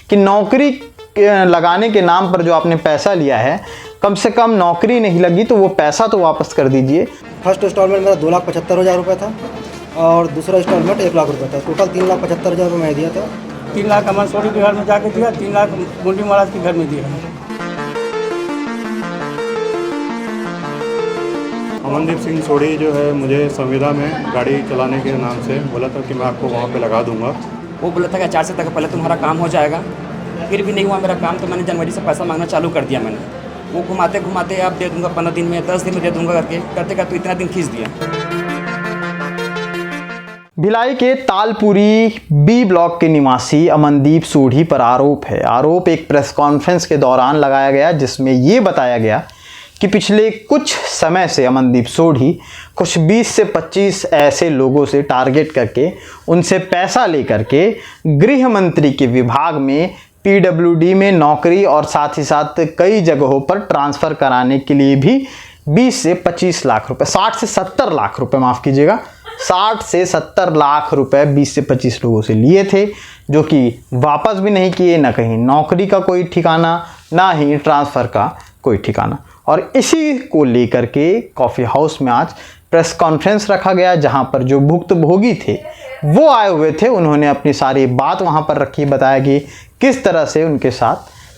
कि नौकरी लगाने के नाम पर जो आपने पैसा लिया है, कम से कम नौकरी नहीं लगी तो वो पैसा तो वापस कर दीजिए। फर्स्ट इंस्टॉलमेंट मेरा 2,75,000 रुपये था और दूसरा इंस्टॉलमेंट 1 लाख रुपये था। टोटल 3,75,000 रुपये मैं दिया था। 3 लाख अमन सोडी के घर में जाके दिया, 3 लाख मुंडी महाराज के घर में दिया। अमनदीप सिंह सोडी जो है मुझे संविदा में गाड़ी चलाने के नाम से बोला था कि मैं आपको वहाँ पे लगा दूंगा। वो बोला था कि 4 से तक पहले तुम्हारा काम हो जाएगा। फिर भी नहीं हुआ मेरा काम, तो मैंने जनवरी से पैसा मांगना चालू कर दिया। मैंने वो घुमाते घुमाते आप दे दूंगा 15 दिन में, 10 दिन में दे दूंगा करके करते करते इतना दिन खींच दिया। भिलाई के तालपुरी बी ब्लॉक के निवासी अमनदीप सोढ़ी पर आरोप एक प्रेस कॉन्फ्रेंस के दौरान लगाया गया, जिसमें ये बताया गया कि पिछले कुछ समय से अमनदीप सोढ़ी कुछ 20 से 25 ऐसे लोगों से टारगेट करके उनसे पैसा लेकर के गृह मंत्री के विभाग में पीडब्ल्यूडी में नौकरी और साथ ही साथ कई जगहों पर ट्रांसफ़र कराने के लिए भी 20 से 25 लाख रुपए, 60 से 70 लाख रुपए, माफ़ कीजिएगा, 60 से 70 लाख रुपए 20 से 25 लोगों से लिए थे, जो कि वापस भी नहीं किए। ना कहीं नौकरी का कोई ठिकाना, ना ही ट्रांसफ़र का कोई ठिकाना। और इसी को लेकर के कॉफ़ी हाउस में आज प्रेस कॉन्फ्रेंस रखा गया, जहां पर जो भुक्तभोगी थे वो आए हुए थे। उन्होंने अपनी सारी बात वहां पर रखी, बताया कि किस तरह से उनके साथ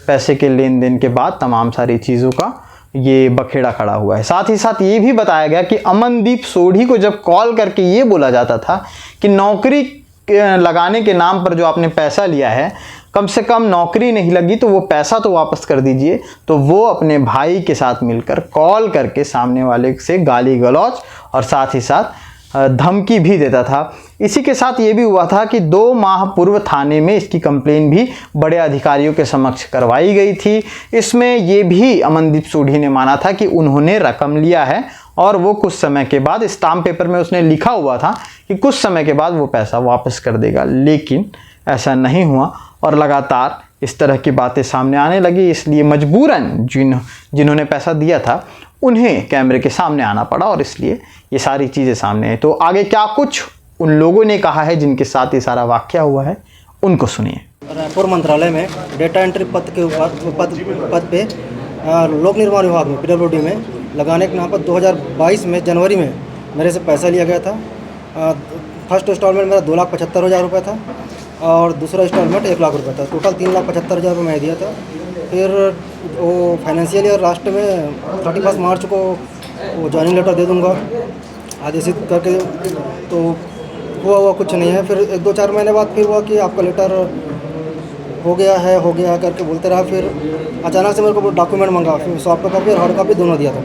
पैसे के लेन देन के बाद तमाम सारी चीज़ों का ये बखेड़ा खड़ा हुआ है। साथ ही साथ ये भी बताया गया कि अमनदीप सोढ़ी को जब कॉल करके ये बोला जाता था कि नौकरी लगाने के नाम पर जो आपने पैसा लिया है, कम से कम नौकरी नहीं लगी तो वो पैसा तो वापस कर दीजिए, तो वो अपने भाई के साथ मिलकर कॉल करके सामने वाले से गाली गलौज और साथ ही साथ धमकी भी देता था। इसी के साथ ये भी हुआ था कि 2 माह पूर्व थाने में इसकी कंप्लेन भी बड़े अधिकारियों के समक्ष करवाई गई थी। इसमें ये भी अमनदीप सोढ़ी ने माना था कि उन्होंने रकम लिया है और वो कुछ समय के बाद, स्टाम्प पेपर में उसने लिखा हुआ था कि कुछ समय के बाद वो पैसा वापस कर देगा, लेकिन ऐसा नहीं हुआ और लगातार इस तरह की बातें सामने आने लगी। इसलिए मजबूरन जिन्होंने पैसा दिया था उन्हें कैमरे के सामने आना पड़ा और इसलिए ये सारी चीज़ें सामने आई। तो आगे क्या कुछ उन लोगों ने कहा है जिनके साथ ये सारा वाकया हुआ है, उनको सुनिए। रायपुर मंत्रालय में डेटा एंट्री पद के पद पे लोक निर्माण विभाग में पीडब्ल्यूडी में लगाने के नाम पर 2022 में जनवरी में मेरे से पैसा लिया गया था। फर्स्ट इंस्टॉलमेंट मेरा 2,75,000 रुपये था और दूसरा इंस्टॉलमेंट 1 लाख रुपये था। टोटल 3,75,000 रुपये मैं दिया था। फिर वो फाइनेंशियल ईयर लास्ट में 31 मार्च को वो ज्वाइनिंग लेटर दे दूंगा आदेशित करके, तो हुआ कुछ नहीं है। फिर 1-2-4 महीने बाद फिर हुआ कि आपका लेटर हो गया है करके बोलते रहा। फिर अचानक से मेरे को डॉक्यूमेंट मंगा, फिर सॉफ्ट कॉपी और हार्ड कॉपी दोनों दिया था।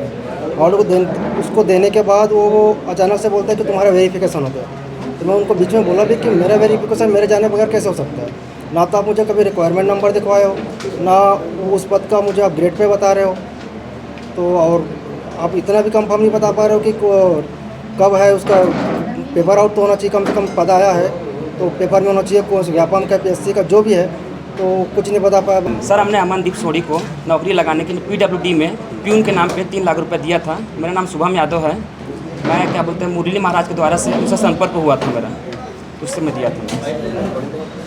हार्ड को उसको देने के बाद वो अचानक से बोलता है कि तुम्हारा वेरिफिकेशन हो गया। तो मैं उनको बीच में बोला भी कि मेरा वेरिफिकेशन मेरे जाने बगैर कैसे हो सकता है? ना तो आप मुझे कभी रिक्वायरमेंट नंबर दिखवाए हो, ना उस पद का मुझे आप ग्रेड पे बता रहे हो, तो और आप इतना भी कंफर्म नहीं बता पा रहे हो कि कब है उसका पेपर आउट तो होना चाहिए, कम से कम पद आया है तो पेपर में होना चाहिए, कौन से व्यापम का PSC का जो भी है, तो कुछ नहीं बता पाया। सर, हमने अमनदीप सोढ़ी को नौकरी लगाने के लिए पीडब्ल्यूडी में प्यून के नाम पे 3 लाख रुपए दिया था। मेरा नाम शुभम यादव है। मैं क्या बोलते हैं मुरली महाराज के द्वारा से उससे संपर्क हुआ था मेरा, उससे मैं दिया था।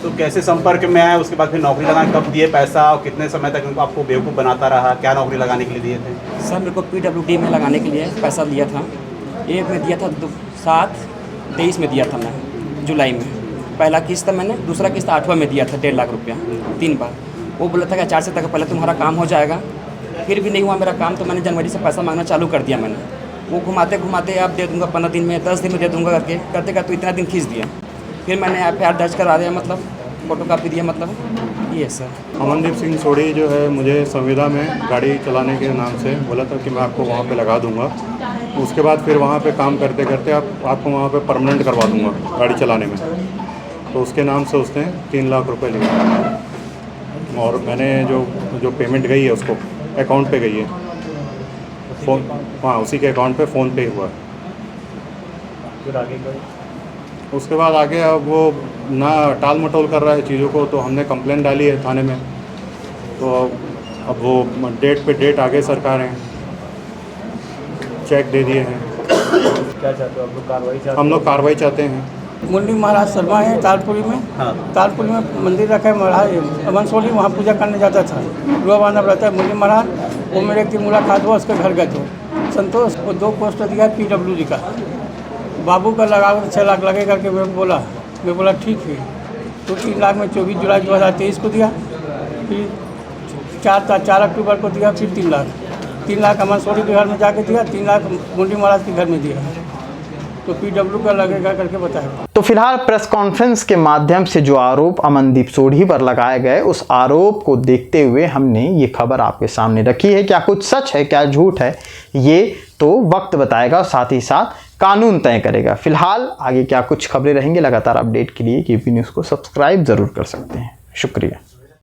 तो कैसे संपर्क में आया, उसके बाद फिर नौकरी लगाने कब दिए पैसा और कितने समय तक उनको आपको बेवकूफ़ बनाता रहा? क्या नौकरी लगाने के लिए दिए थे? सर, मेरे को पीडब्ल्यूडी में लगाने के लिए पैसा लिया था। एक में दिया था 7/23 में दिया था मैं, जुलाई में पहला किस्त मैंने, दूसरा किस्त 8वां में दिया था 1.5 लाख रुपया 3 बार। वो बोला था कि 4 से तक पहले तुम्हारा काम हो जाएगा। फिर भी नहीं हुआ मेरा काम, तो मैंने जनवरी से पैसा मांगना चालू कर दिया। मैंने वो घुमाते घुमाते आप दे दूंगा 15 दिन में, 10 दिन में दे दूंगा करके करते करते इतना दिन खींच दिया। फिर मैंने FIR दर्ज करा दिया, मतलब फ़ोटो कापी दिया, मतलब ये सर। अमनदीप सिंह सोढ़ी जो है मुझे संविदा में गाड़ी चलाने के नाम से बोला था कि मैं आपको वहाँ पे लगा दूंगा। उसके बाद फिर वहाँ पे काम करते करते आपको वहाँ पे परमानेंट करवा दूंगा गाड़ी चलाने में। तो उसके नाम से उसने 3 लाख रुपए लिए और मैंने जो पेमेंट गई है उसको अकाउंट पे गई है, फ़ोन, हाँ उसी के अकाउंट पे फ़ोन पे हुआ है। फिर आगे उसके बाद आगे अब वो ना टाल मटोल कर रहा है चीज़ों को, तो हमने कंप्लेंट डाली है थाने में। तो अब वो डेट पे डेट आगे सरकार हैं, चेक दे दिए हैं। क्या चाहते हो आप लोग? कार्रवाई चाहते? हम लोग कार्रवाई चाहते हैं। मुंडी महाराज शर्मा है तालपुरी में। हाँ। तालपुरी में मंदिर रखा है महाराज अमन सोढ़ी, वहाँ पूजा करने जाता था। रुआ बांधा रहता है मुंडी महाराज। वो मेरे एक दिन मुलाकात हुआ, उसके घर गए थे संतोष। वो 2 पोस्टर दिया PWD का, बाबू का लगा 6 लाख लगे करके मेरे को बोला। मैं बोला ठीक है। तो 3 लाख में 24 जुलाई 2023 को दिया, फिर 4 अक्टूबर को दिया, फिर 3 लाख अमन सोढ़ी के घर में जाके दिया, 3 लाख मुंडी महाराज के घर में दिया। तो PW का लगेगा करके बताया। तो फिलहाल प्रेस कॉन्फ्रेंस के माध्यम से जो आरोप अमनदीप सोढ़ी पर लगाए गए, उस आरोप को देखते हुए हमने ये खबर आपके सामने रखी है। क्या कुछ सच है, क्या झूठ है, ये तो वक्त बताएगा और साथ ही साथ कानून तय करेगा। फिलहाल आगे क्या कुछ खबरें रहेंगी, लगातार अपडेट के लिए KP न्यूज़ को सब्सक्राइब ज़रूर कर सकते हैं। शुक्रिया।